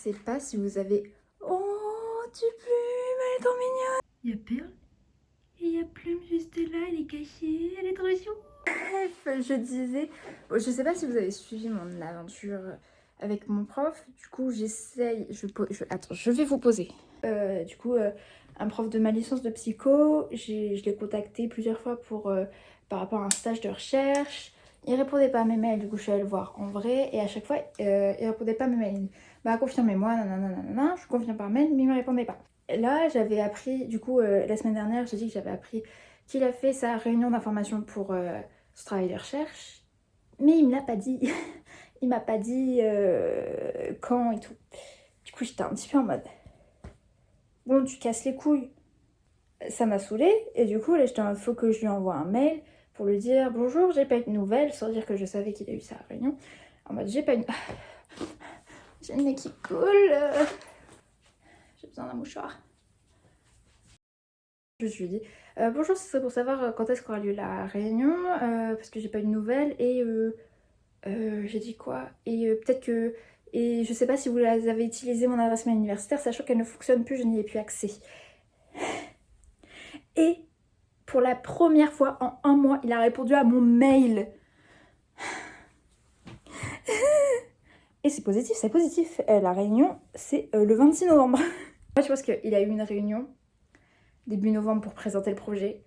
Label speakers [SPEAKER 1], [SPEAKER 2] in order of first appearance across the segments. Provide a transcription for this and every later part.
[SPEAKER 1] sais pas si vous avez... Oh, tu plume, elle est trop mignonne. Il y a Perle et il y a Plume juste là, elle est cachée, elle est trop chou. Bref, je disais... Bon, je sais pas si vous avez suivi mon aventure avec mon prof. Du coup, j'essaye... Attends, je vais vous poser. Un prof de ma licence de psycho, je l'ai contacté plusieurs fois par rapport à un stage de recherche. Il répondait pas à mes mails, du coup je suis allée le voir en vrai et à chaque fois il répondait pas à mes mails. Bah confirmez-moi, nanana, je confirme par mail mais il me répondait pas. Et là j'avais appris, du coup la semaine dernière j'ai dit que j'avais appris qu'il a fait sa réunion d'information pour ce travail de recherche. Mais il me l'a pas dit. Il m'a pas dit quand et tout. Du coup j'étais un petit peu en mode... Bon, tu casses les couilles. Ça m'a saoulée et du coup là j'étais en mode faut que je lui envoie un mail pour lui dire bonjour, j'ai pas eu de nouvelles, sans dire que je savais qu'il a eu sa réunion. En mode j'ai pas eu... J'ai le nez qui coule. J'ai besoin d'un mouchoir. Je lui ai dit bonjour, ce serait pour savoir quand est-ce qu'aura lieu la réunion parce que j'ai pas eu de nouvelles et j'ai dit quoi et peut-être que... Et je sais pas si vous avez utilisé mon adresse mail universitaire, sachant qu'elle ne fonctionne plus, je n'y ai plus accès. Et pour la première fois en un mois, il a répondu à mon mail. Et c'est positif, c'est positif. La réunion, c'est le 26 novembre. Moi, je pense qu'il a eu une réunion début novembre pour présenter le projet.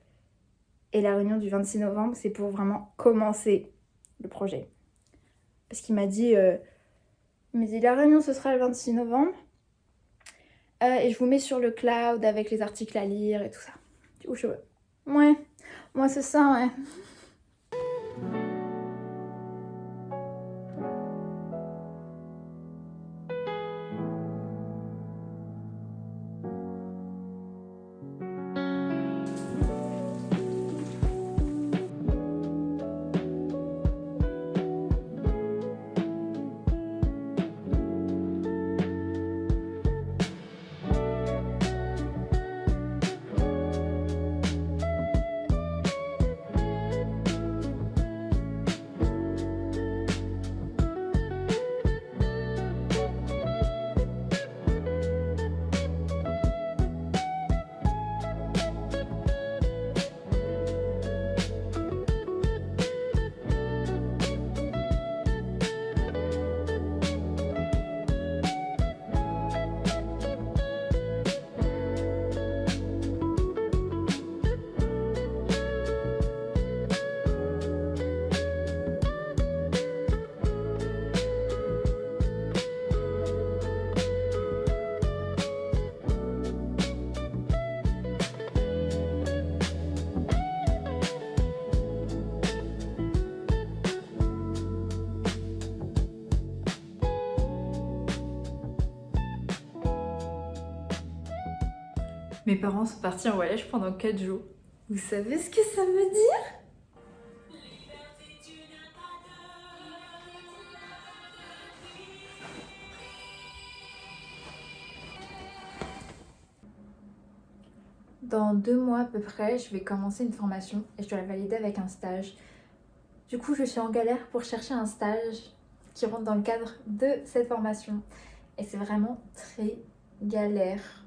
[SPEAKER 1] Et la réunion du 26 novembre, c'est pour vraiment commencer le projet. Parce qu'il m'a dit, la réunion, ce sera le 26 novembre. Et je vous mets sur le cloud avec les articles à lire et tout ça. Du coup, ouais, moi c'est ça, ouais. Mes parents sont partis en voyage pendant 4 jours. Vous savez ce que ça veut dire? Dans 2 mois à peu près, je vais commencer une formation et je dois la valider avec un stage. Du coup, je suis en galère pour chercher un stage qui rentre dans le cadre de cette formation. Et c'est vraiment très galère.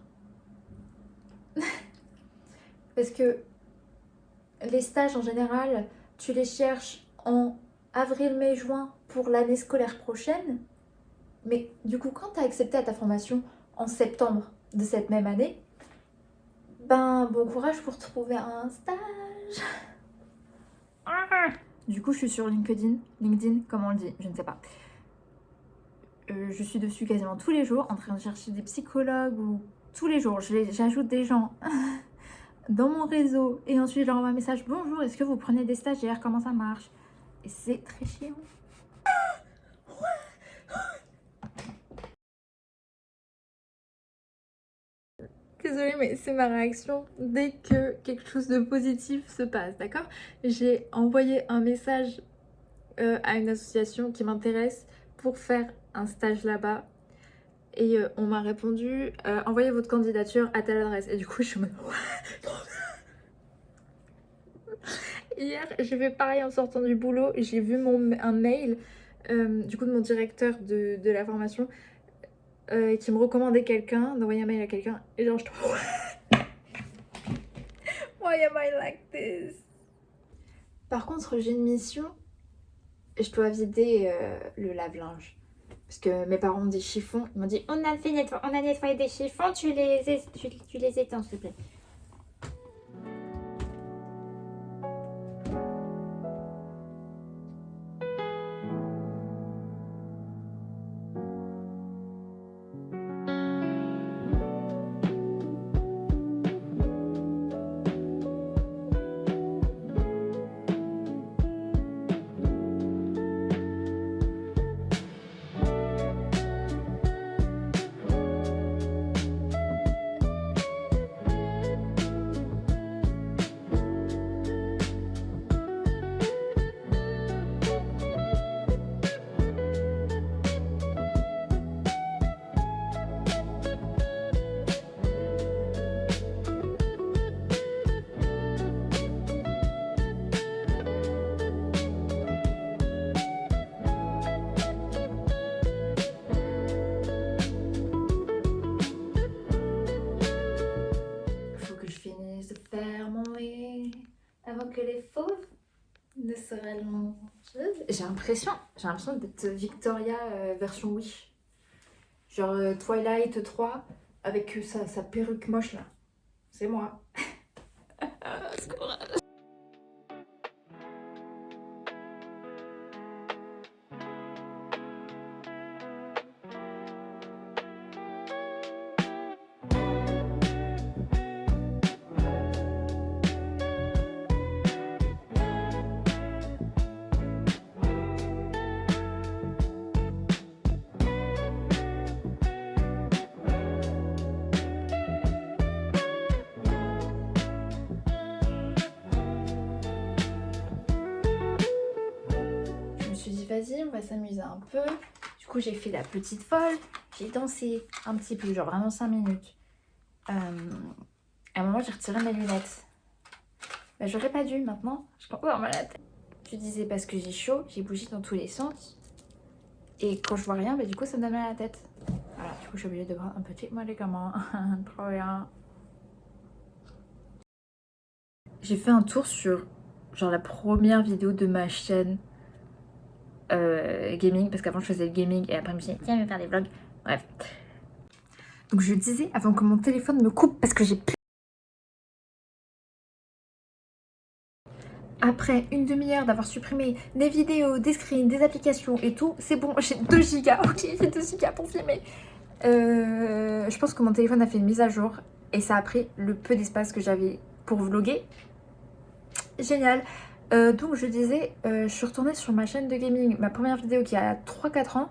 [SPEAKER 1] Parce que les stages en général, tu les cherches en avril, mai, juin pour l'année scolaire prochaine. Mais du coup, quand tu as accepté à ta formation en septembre de cette même année, ben bon courage pour trouver un stage. Du coup, je suis sur LinkedIn, comment on le dit, je ne sais pas. Je suis dessus quasiment tous les jours en train de chercher des psychologues ou tous les jours. J'ajoute des gens dans mon réseau et ensuite je leur envoie un message. Bonjour, est-ce que vous prenez des stagiaires? Comment ça marche? Et c'est très chiant. Désolée, mais c'est ma réaction dès que quelque chose de positif se passe, d'accord? J'ai envoyé un message à une association qui m'intéresse pour faire un stage là-bas. Et on m'a répondu envoyez votre candidature à telle adresse. Et du coup, je suis en mode Hier, j'ai fait pareil en sortant du boulot. J'ai vu un mail du coup de mon directeur de la formation qui me recommandait quelqu'un, d'envoyer un mail à quelqu'un. Et genre, je trouve. Why am I like this? Par contre, j'ai une mission. Je dois vider le lave-linge. Parce que mes parents ont des chiffons. Ils m'ont dit on a nettoyé des chiffons, tu les éteins, s'il te plaît. Avant que les fauves ne se rallongent. J'ai l'impression d'être Victoria version Wish. Genre Twilight 3 avec sa perruque moche là. C'est moi. Vas-y, on va s'amuser un peu. Du coup, j'ai fait la petite folle. J'ai dansé un petit peu, genre vraiment 5 minutes. À un moment, j'ai retiré mes lunettes. Bah, j'aurais pas dû maintenant. Je comprends dans ma tête. Je disais parce que j'ai chaud, j'ai bougé dans tous les sens. Et quand je vois rien, bah, du coup, ça me donne mal à la tête. Voilà, du coup, je suis obligée de prendre un petit médicament. Trop bien. J'ai fait un tour sur genre la première vidéo de ma chaîne. Gaming, parce qu'avant je faisais le gaming et après je me suis dit tiens je vais faire des vlogs, bref. Donc je disais avant que mon téléphone me coupe parce que j'ai plus. Après une demi-heure d'avoir supprimé des vidéos, des screens, des applications et tout, c'est bon, j'ai 2 gigas, ok j'ai 2 gigas pour filmer. Je pense que mon téléphone a fait une mise à jour et ça a pris le peu d'espace que j'avais pour vlogger. Génial. Donc je disais, je suis retournée sur ma chaîne de gaming, ma première vidéo qui a 3-4 ans.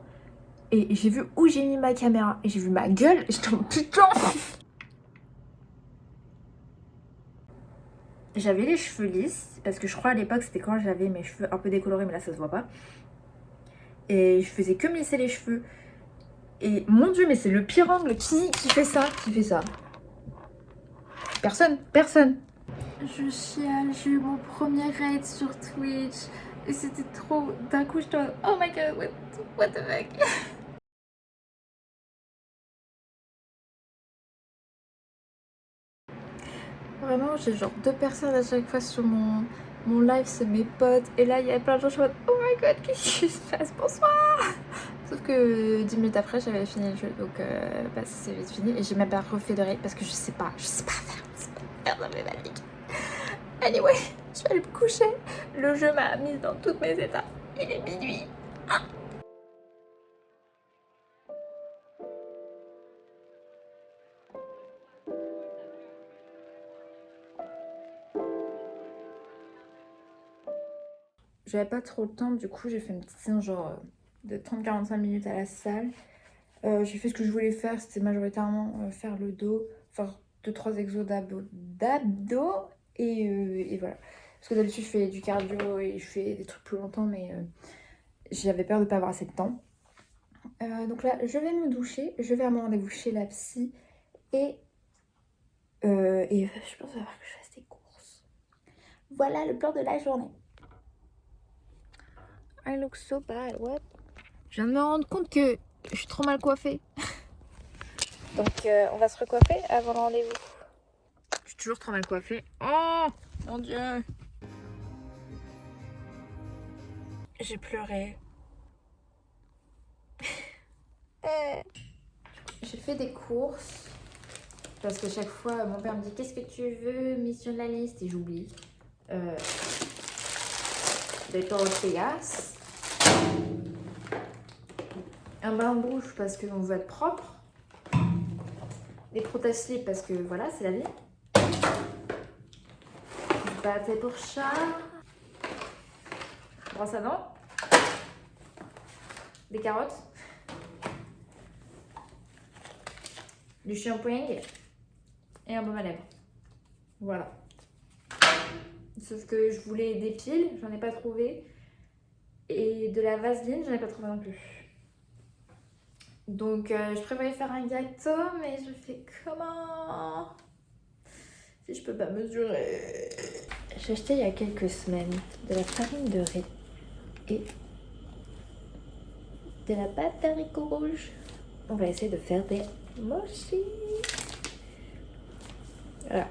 [SPEAKER 1] Et j'ai vu où j'ai mis ma caméra. Et j'ai vu ma gueule. Et j'étais en putain. J'avais les cheveux lisses. Parce que je crois à l'époque c'était quand j'avais mes cheveux un peu décolorés. Mais là ça se voit pas. Et je faisais que me lisser les cheveux. Et mon dieu mais c'est le pire angle. Qui fait ça? Qui fait ça? Personne. Personne. Je chiale. J'ai eu mon premier raid sur Twitch. Et c'était trop... D'un coup je dois... Oh my god. What the fuck. Vraiment, j'ai genre 2 personnes à chaque fois sur mon live, c'est mes potes. Et là, il y a plein de gens, je suis en mode, oh my god, qu'est-ce qui se passe? Bonsoir! Sauf que 10 minutes après, j'avais fini le jeu, donc bah, ça s'est vite fini. Et j'ai même pas refait de raid parce que je sais pas faire dans mes valides. Anyway, je vais aller me coucher. Le jeu m'a mise dans tous mes états. Il est minuit. Ah. J'avais pas trop le temps, du coup j'ai fait une petite séance genre de 30-45 minutes à la salle. J'ai fait ce que je voulais faire, c'était majoritairement faire le dos, faire 2-3 exos d'abdos et voilà. Parce que d'habitude je fais du cardio et je fais des trucs plus longtemps, mais j'avais peur de pas avoir assez de temps. Donc là je vais me doucher, je vais à mon rendez-vous chez la psy et je pense qu'il va falloir que je fasse des courses. Voilà le plan de la journée. I look so bad, what? Je viens de me rendre compte que je suis trop mal coiffée. Donc on va se recoiffer avant le rendez-vous. Je suis toujours trop mal coiffée. Oh mon dieu. J'ai pleuré. J'ai fait des courses. Parce que chaque fois, mon père me dit qu'est-ce que tu veux, mis sur la liste, et j'oublie. Des tortillas. Un bain de bouche parce qu'on veut être propre. Des protaciers parce que voilà, c'est la vie. Du pâté pour chat. Brosse à dents. Des carottes. Du shampoing. Et un baume à lèvres. Voilà. Sauf que je voulais des piles, j'en ai pas trouvé. Et de la vaseline, j'en ai pas trouvé non plus. Donc je prévoyais faire un gâteau, mais je fais comment si je peux pas mesurer. J'ai acheté il y a quelques semaines de la farine de riz et de la pâte d'haricots rouges. On va essayer de faire des mochis. Voilà.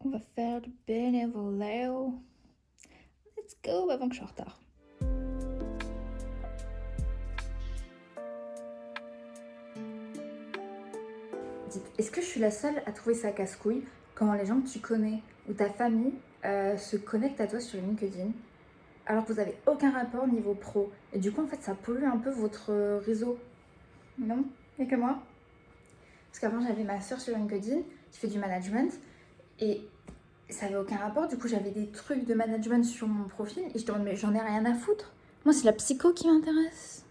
[SPEAKER 1] On va faire du bénévolat. Let's go avant que je sois en retard. Dites, est-ce que je suis la seule à trouver ça casse-couille quand les gens que tu connais ou ta famille se connectent à toi sur LinkedIn alors que vous n'avez aucun rapport niveau pro et du coup en fait ça pollue un peu votre réseau? Non? Et que moi? Parce qu'avant j'avais ma soeur sur LinkedIn qui fait du management et ça avait aucun rapport, du coup j'avais des trucs de management sur mon profil et je te demande mais j'en ai rien à foutre. Moi c'est la psycho qui m'intéresse.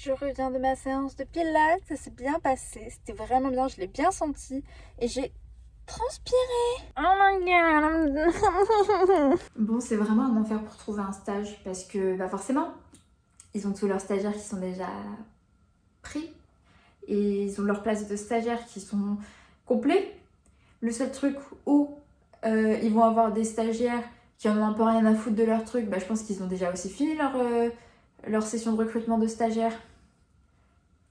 [SPEAKER 1] Je reviens de ma séance de pilates, ça s'est bien passé, c'était vraiment bien, je l'ai bien senti et j'ai transpiré. Oh my god. Bon, c'est vraiment un enfer pour trouver un stage parce que bah forcément, ils ont tous leurs stagiaires qui sont déjà pris et ils ont leurs places de stagiaires qui sont complets. Le seul truc où ils vont avoir des stagiaires qui en ont un peu rien à foutre de leur truc, bah je pense qu'ils ont déjà aussi fini leur session de recrutement de stagiaires.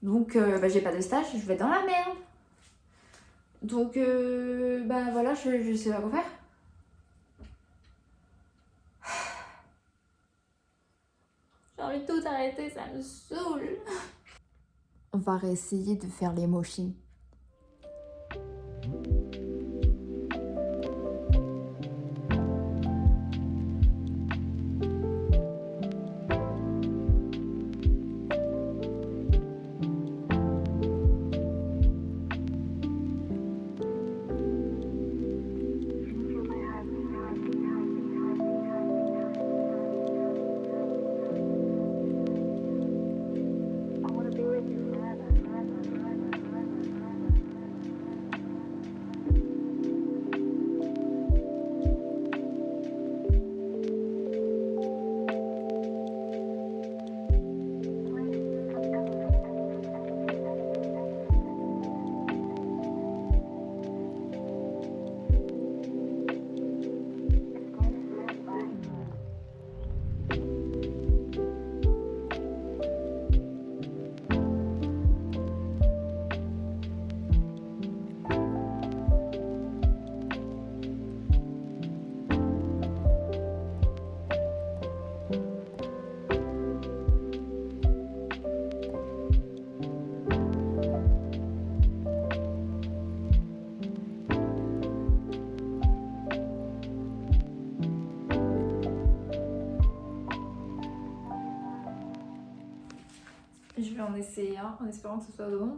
[SPEAKER 1] Donc bah, j'ai pas de stage, je vais être dans la merde. Donc bah voilà, je sais pas quoi faire. J'ai envie de tout arrêter, ça me saoule. On va réessayer de faire les mochis. Je vais en essayer un en espérant que ce soit bon.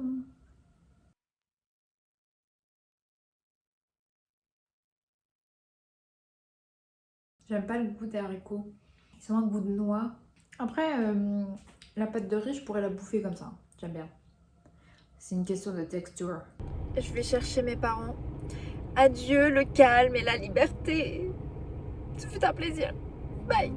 [SPEAKER 1] J'aime pas le goût des haricots. Ils ont un goût de noix. Après, la pâte de riz, je pourrais la bouffer comme ça. J'aime bien. C'est une question de texture. Je vais chercher mes parents. Adieu le calme et la liberté. Ce fut un plaisir. Bye.